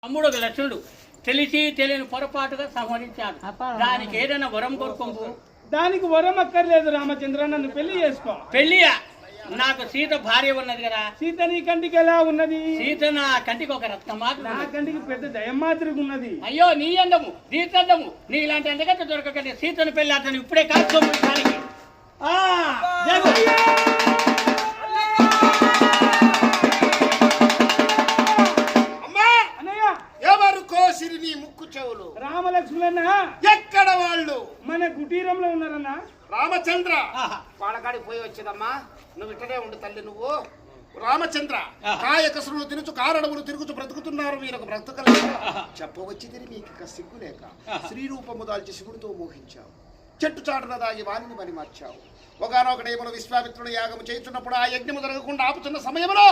తమ్ముడు ఒక లక్షణుడు తెలిసి తెలియని పొరపాటుగా సంహరించాడు. దానికి ఏదైనా వరం కోరుకోకు. దానికి వరం అక్కర్లేదు రామచంద్ర, నన్ను పెళ్లి చేసుకో. పెళ్లియా? నాకు సీత భార్య ఉన్నది కదా. సీత నీ కంటికి ఎలా ఉన్నది? సీత నా కంటికి ఒక రత్నమాత్ర, నా కంటికి పెద్ద దయమాత్రికి ఉన్నది. అయ్యో నీ అందము దీర్ఘము, నీ ఇలాంటి అందగత దొరకకంటే సీతను పెళ్లి అతను ఇప్పుడే కాల్చుకోవడానికి. ముక్కు చెవులు రామలక్ష్మణ ఎక్కడ వాళ్ళు? మన కుటీరంలో ఉన్నారన్నా. రామచంద్ర వాళ్ళకాడికి పోయి వచ్చేదమ్మా, నువ్వు ఇక్కడే ఉండు తల్లి. నువ్వు రామచంద్ర కాయకసులు తినుచు కారణములు తిరుగుచు బ్రతుకుతున్నారు, మీరు ఒక బ్రతుకలేదు. చెప్పవచ్చి తిని మీకు సిగ్గు లేక శ్రీరూపము దాల్చి శివుడితో మోహించావు, చెట్టు చాటున దాగి వాణిని పని మార్చావు. ఒకనొకడేమో విశ్వామిత్రుడు యాగము చేస్తున్నప్పుడు ఆ యజ్ఞము జరగకుండా ఆపుతున్న సమయంలో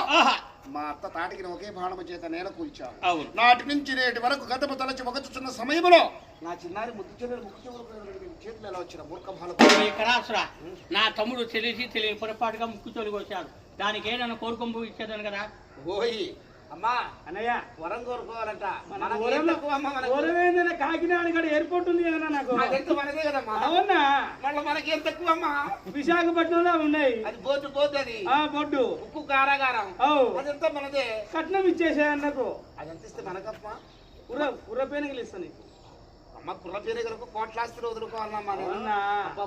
మా అత్త తాటికి ఒకే బాణము చేత నేల కూల్చావు. నాటి నుంచి నేటి వరకు గతము తలచి ఒకచున్న సమయంలో నా చిన్నారి ముద్దు చెల్లెలు ముక్కు చేతులు ఎలా వచ్చిన మూర్ఖ నా తమ్ముడు తెలిసి తెలియని పొరపాటుగా ముక్కు తొలిగి వచ్చాడు. దానికి ఏదైనా కోరుకొంపు ఇచ్చేదాను కదా. ఓయి అమ్మా అన్నయ్య వరం కోరుకోవాలంట. కాకినాడ ఇక్కడ ఎయిర్పోర్ట్ ఉంది కదా నాకు. మనదే కదమ్మా. అవునా? మళ్ళీ మనకి ఏం తక్కువ అమ్మా? విశాఖపట్నంలో ఉన్నాయి. అది బోర్డు బోర్డు, అది బొడ్డు ఉప్పు కారాగారం. అదంతా మనదే. కట్నం ఇచ్చేసా అన్నకు. అదంతా ఇస్తే మనకమ్మా కుర్రపేనగిలు ఇస్తా నీకు. అమ్మ కుర్ర పేరుగలకు కోట్లాస్తులు వదులుకోవాలమ్మా.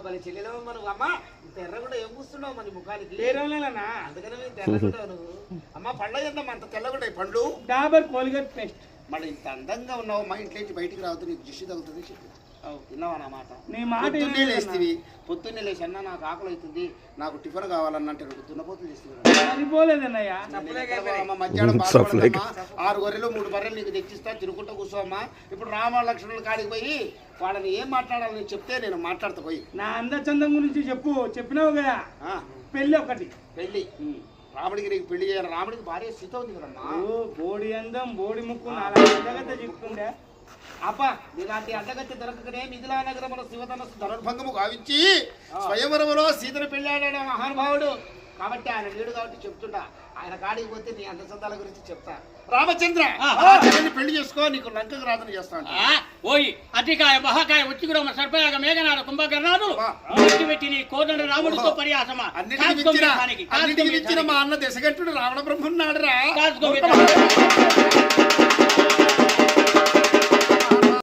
బలి చెల్లెలో మనం అమ్మ తెర్ర కూడా ఏం కూస్తున్నావు మన ముఖానికి? అందుకనే తెల్లగుంటావు నువ్వు. అమ్మ పండ్ల ఏందమ్మా అంత తెల్లగుంటాయి పండ్లు? Dabur Colgate paste. మళ్ళీ ఇంత అందంగా ఉన్నావు, మా ఇంట్లోంచి బయటికి రావద్దు, నీకు దిష్టి తగులుతుంది చెప్పి విన్నావా నా మాట? పొద్దున్నే లేస్తేవి, పొద్దున్నే లేచి అన్న నాకు ఆకలి అవుతుంది, నాకు టిఫిన్ కావాలన్నంటే దున్నపోతులు చేస్తుంది. మధ్యాహ్నం 6 గొర్రెలు 3 బర్రెలు నీకు తెచ్చిస్తా, తిరుగుకుంటూ కూర్చోమ్మా. ఇప్పుడు రామలక్ష్మణుల కాడికి పోయి వాళ్ళని ఏం మాట్లాడాలని చెప్తే నేను మాట్లాడతా. పోయి నా అందచందం గురించి చెప్పినావు కదా. పెళ్లి ఒకటి పెళ్లి రాముడికి నీకు పెళ్లి చేయాలి. రాముడికి భార్య సీత ఉంది కదమ్మా. బోడి అందం బోడి ముక్కు నాలుగు చెప్పుకుంటే అబ్బా ఇలాంటి అడ్డగత్తి దొరకకనే మిథిలా నగరముల శివధనస్సు ధనుర్భంగము గావించి స్వయంవరములో సీతను పెళ్ళాడాడు మహానుభావుడు. కాబట్టి ఆయన లేడు కాబట్టి చెప్తుంటా. ఆయన కాడికి పోతే నీ అందచందాల గురించి చెప్తా. రామచంద్ర పెళ్లి చేసుకో, నీకు లంకకు రాదని చేస్తాను. ఓయి అతికాయ మహాకాయ ఉచ్చిగురమ సర్పయాగ మేఘనాడు కుంభకర్ణాలు పెట్టి నీ కోదండ రాముడితో పరిహాసమా. అన్నిటికి ఇచ్చిన మా అన్న దశగంటుడు రావణ బ్రహ్మన్నాడు రా.